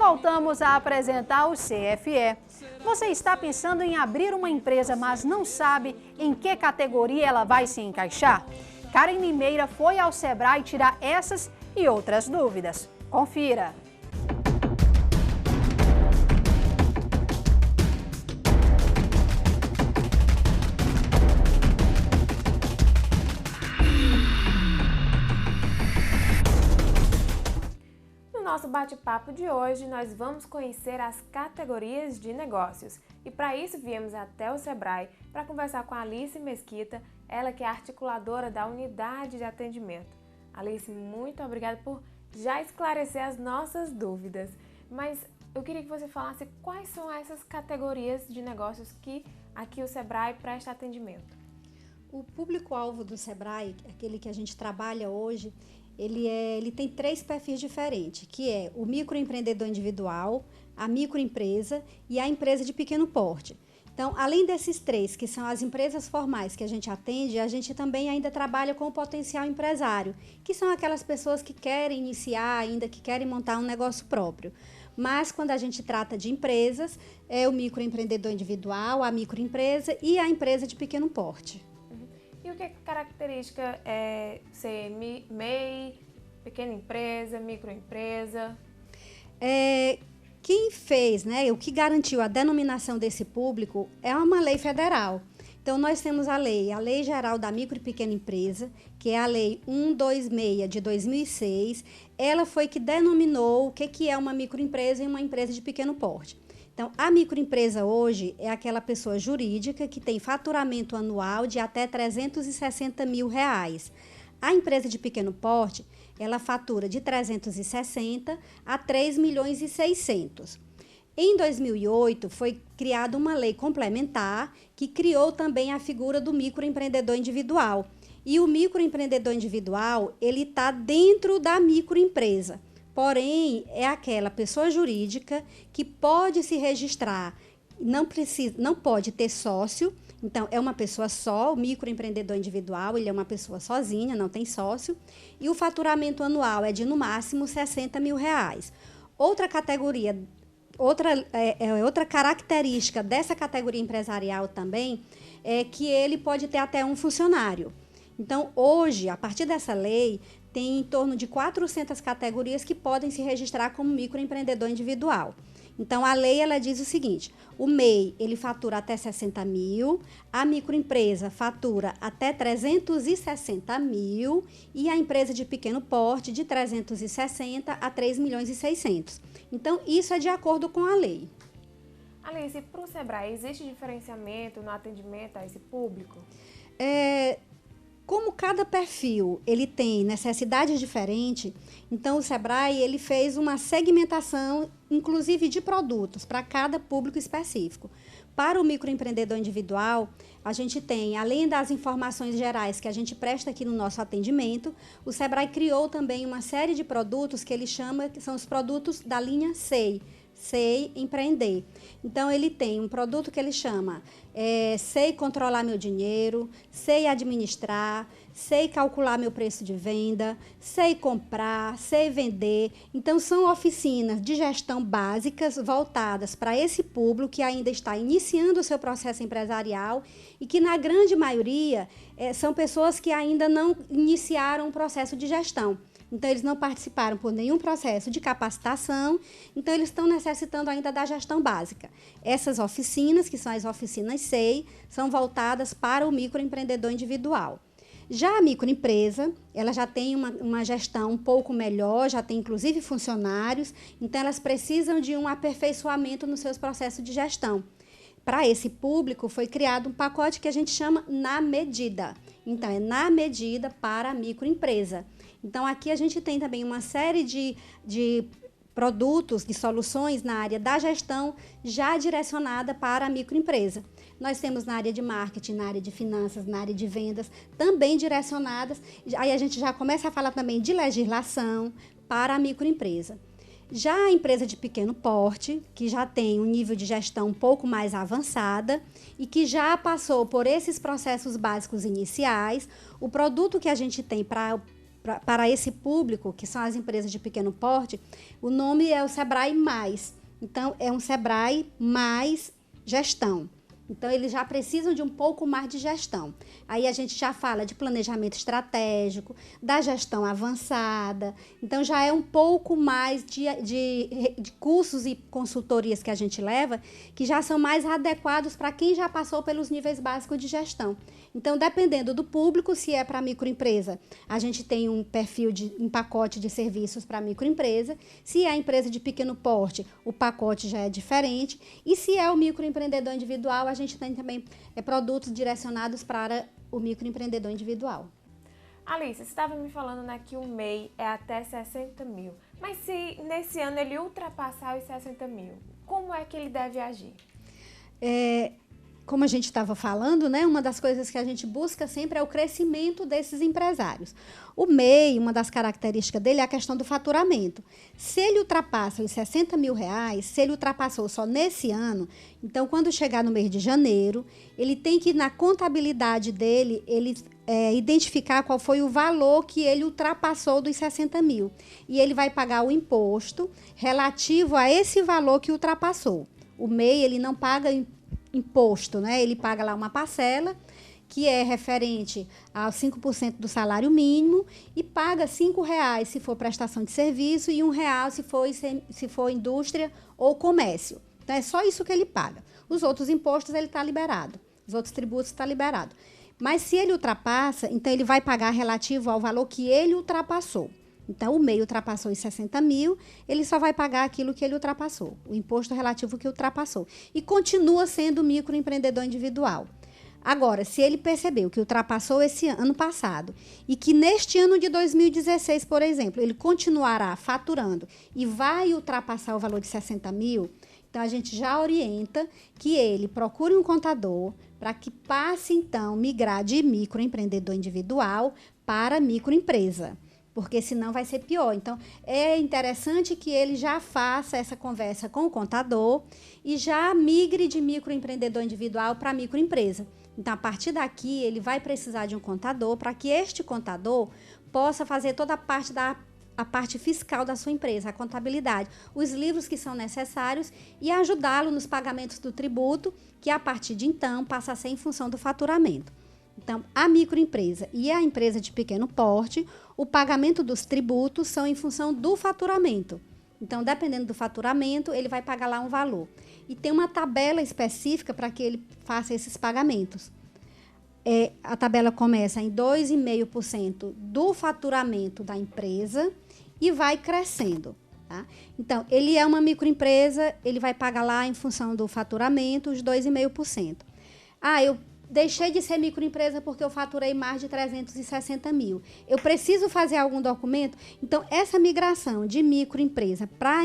voltamos a apresentar o CFE. Você está pensando em abrir uma empresa, mas não sabe em que categoria ela vai se encaixar? Karen Limeira foi ao Sebrae tirar essas e outras dúvidas. Confira! No nosso bate-papo de hoje, nós vamos conhecer as categorias de negócios. E para isso viemos até o Sebrae para conversar com a Alice Mesquita, ela que é articuladora da unidade de atendimento. Alice, muito obrigada por já esclarecer as nossas dúvidas. Mas eu queria que você falasse quais são essas categorias de negócios que aqui o Sebrae presta atendimento. O público-alvo do Sebrae, aquele que a gente trabalha hoje, ele tem 3 perfis diferentes, que é o microempreendedor individual, a microempresa e a empresa de pequeno porte. Então, além desses 3, que são as empresas formais que a gente também ainda trabalha com o potencial empresário, que são aquelas pessoas que querem iniciar ainda, que querem montar um negócio próprio. Mas, quando a gente trata de empresas, é o microempreendedor individual, a microempresa e a empresa de pequeno porte. E o que é característica ser MEI, pequena empresa, microempresa? Quem fez, o que garantiu a denominação desse público é uma lei federal. Então, nós temos a Lei Geral da Micro e Pequena Empresa, que é a Lei 126 de 2006. Ela foi que denominou o que é uma microempresa e uma empresa de pequeno porte. Então, a microempresa hoje é aquela pessoa jurídica que tem faturamento anual de até R$360 mil. A empresa de pequeno porte, ela fatura de 360 a 3.600.000. Em 2008, foi criada uma lei complementar que criou também a figura do microempreendedor individual. E o microempreendedor individual, ele está dentro da microempresa. Porém, é aquela pessoa jurídica que pode se registrar, não pode ter sócio. Então, é uma pessoa só, o microempreendedor individual, ele é uma pessoa sozinha, não tem sócio. E o faturamento anual é de, no máximo, R$60 mil. Outra categoria, outra característica dessa categoria empresarial também é que ele pode ter até um funcionário. Então, hoje, a partir dessa lei, tem em torno de 400 categorias que podem se registrar como microempreendedor individual. Então, a lei ela diz o seguinte: o MEI ele fatura até 60 mil, a microempresa fatura até 360 mil e a empresa de pequeno porte de 360 a 3.600.000. Então, isso é de acordo com a lei. Alice, para o Sebrae, existe diferenciamento no atendimento a esse público? Como cada perfil ele tem necessidades diferentes, então o Sebrae ele fez uma segmentação, inclusive de produtos, para cada público específico. Para o microempreendedor individual, a gente tem, além das informações gerais que a gente presta aqui no nosso atendimento, o Sebrae criou também uma série de produtos que ele chama, que são os produtos da linha SEI. Sei empreender. Então, ele tem um produto que ele chama sei controlar meu dinheiro, sei administrar, sei calcular meu preço de venda, sei comprar, sei vender. Então, são oficinas de gestão básicas voltadas para esse público que ainda está iniciando o seu processo empresarial e que, na grande maioria, são pessoas que ainda não iniciaram o processo de gestão. Então, eles não participaram por nenhum processo de capacitação, então eles estão necessitando ainda da gestão básica. Essas oficinas, que são as oficinas SEI, são voltadas para o microempreendedor individual. Já a microempresa, ela já tem uma gestão um pouco melhor, já tem inclusive funcionários, então elas precisam de um aperfeiçoamento nos seus processos de gestão. Para esse público, foi criado um pacote que a gente chama na medida. Então, é na medida para a microempresa. Então, aqui a gente tem também uma série de produtos, de soluções na área da gestão já direcionada para a microempresa. Nós temos na área de marketing, na área de finanças, na área de vendas, também direcionadas. Aí a gente já começa a falar também de legislação para a microempresa. Já a empresa de pequeno porte, que já tem um nível de gestão um pouco mais avançada e que já passou por esses processos básicos iniciais, o produto que a gente tem para para esse público, que são as empresas de pequeno porte, o nome é o Sebrae Mais. Então, é um Sebrae mais gestão. Então, eles já precisam de um pouco mais de gestão. Aí a gente já fala de planejamento estratégico, da gestão avançada. Então, já é um pouco mais de cursos e consultorias que a gente leva, que já são mais adequados para quem já passou pelos níveis básicos de gestão. Então, dependendo do público, se é para microempresa, a gente tem um perfil um pacote de serviços para microempresa. Se é a empresa de pequeno porte, o pacote já é diferente. E se é o microempreendedor individual, a gente tem também produtos direcionados para o microempreendedor individual. Alice, você estava me falando, né, que o MEI é até 60 mil. Mas se nesse ano ele ultrapassar os 60 mil, como é que ele deve agir? Como a gente estava falando, né, uma das coisas que a gente busca sempre é o crescimento desses empresários. O MEI, uma das características dele é a questão do faturamento. Se ele ultrapassa os 60 mil reais, se ele ultrapassou só nesse ano, então quando chegar no mês de janeiro, ele tem que, na contabilidade dele, identificar qual foi o valor que ele ultrapassou dos 60 mil. E ele vai pagar o imposto relativo a esse valor que ultrapassou. O MEI, ele não paga imposto, né? Ele paga lá uma parcela que é referente aos 5% do salário mínimo e paga R$5 se for prestação de serviço e R$1 se for indústria ou comércio. Então, é só isso que ele paga. Os outros impostos ele está liberado, os outros tributos está liberado. Mas se ele ultrapassa, então ele vai pagar relativo ao valor que ele ultrapassou. Então, o MEI ultrapassou os 60 mil, ele só vai pagar aquilo que ele ultrapassou, o imposto relativo que ultrapassou. E continua sendo microempreendedor individual. Agora, se ele percebeu que ultrapassou esse ano passado e que neste ano de 2016, por exemplo, ele continuará faturando e vai ultrapassar o valor de 60 mil, então a gente já orienta que ele procure um contador para que passe, então, migrar de microempreendedor individual para microempresa. Porque senão vai ser pior. Então, é interessante que ele já faça essa conversa com o contador e já migre de microempreendedor individual para microempresa. Então, a partir daqui, ele vai precisar de um contador para que este contador possa fazer toda a parte fiscal da sua empresa, a contabilidade, os livros que são necessários e ajudá-lo nos pagamentos do tributo, que a partir de então passa a ser em função do faturamento. Então, a microempresa e a empresa de pequeno porte, o pagamento dos tributos são em função do faturamento. Então, dependendo do faturamento, ele vai pagar lá um valor. E tem uma tabela específica para que ele faça esses pagamentos. A tabela começa em 2,5% do faturamento da empresa e vai crescendo. Tá? Então, ele é uma microempresa, ele vai pagar lá em função do faturamento os 2,5%. Eu deixei de ser microempresa porque eu faturei mais de 360 mil. Eu preciso fazer algum documento? Então, essa migração de microempresa para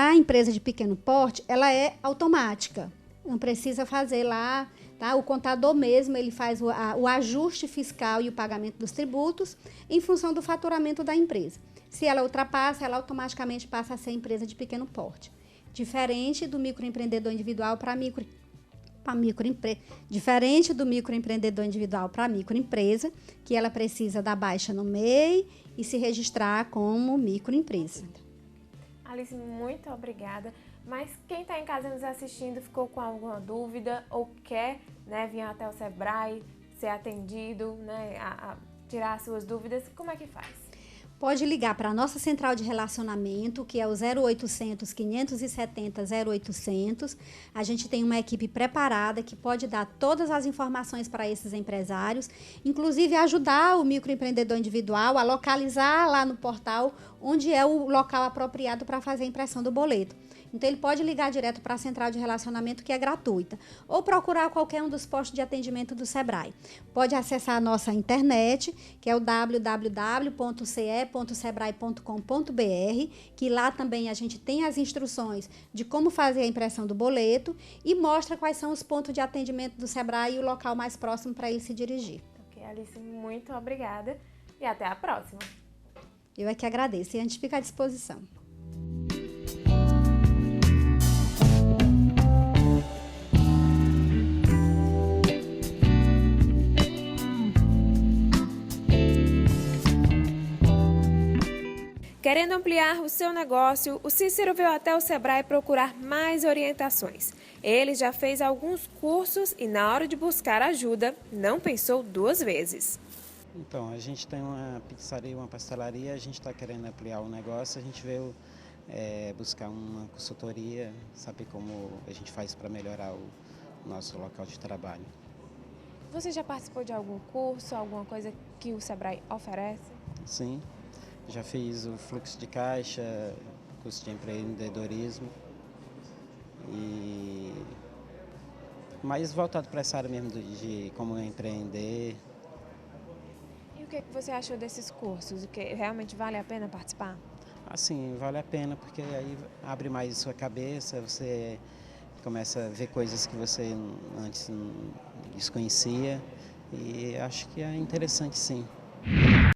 a empresa de pequeno porte, ela é automática. Não precisa fazer lá, tá? O contador mesmo, ele faz o ajuste fiscal e o pagamento dos tributos em função do faturamento da empresa. Se ela ultrapassa, ela automaticamente passa a ser empresa de pequeno porte. Diferente do microempreendedor individual para diferente do microempreendedor individual para microempresa, que ela precisa dar baixa no MEI e se registrar como microempresa. Alice, muito obrigada. Mas quem está em casa nos assistindo ficou com alguma dúvida ou quer, né, vir até o Sebrae, ser atendido, né, a tirar as suas dúvidas, como é que faz? Pode ligar para a nossa central de relacionamento, que é o 0800 570 0800. A gente tem uma equipe preparada que pode dar todas as informações para esses empresários, inclusive ajudar o microempreendedor individual a localizar lá no portal onde é o local apropriado para fazer a impressão do boleto. Então, ele pode ligar direto para a central de relacionamento, que é gratuita, ou procurar qualquer um dos postos de atendimento do Sebrae. Pode acessar a nossa internet, que é o www.ce.sebrae.com.br, que lá também a gente tem as instruções de como fazer a impressão do boleto e mostra quais são os pontos de atendimento do Sebrae e o local mais próximo para ele se dirigir. Ok, Alice, muito obrigada e até a próxima. Eu é que agradeço e a gente fica à disposição. Querendo ampliar o seu negócio, o Cícero veio até o Sebrae procurar mais orientações. Ele já fez alguns cursos e, na hora de buscar ajuda, não pensou duas vezes. Então, a gente tem uma pizzaria, uma pastelaria, a gente está querendo ampliar o negócio, a gente veio buscar uma consultoria, saber como a gente faz para melhorar o nosso local de trabalho. Você já participou de algum curso, alguma coisa que o Sebrae oferece? Sim. Já fiz o fluxo de caixa, curso de empreendedorismo e mais voltado para essa área mesmo de como empreender. E o que você achou desses cursos? O que realmente vale a pena participar? Assim, vale a pena porque aí abre mais a sua cabeça, você começa a ver coisas que você antes não desconhecia e acho que é interessante sim.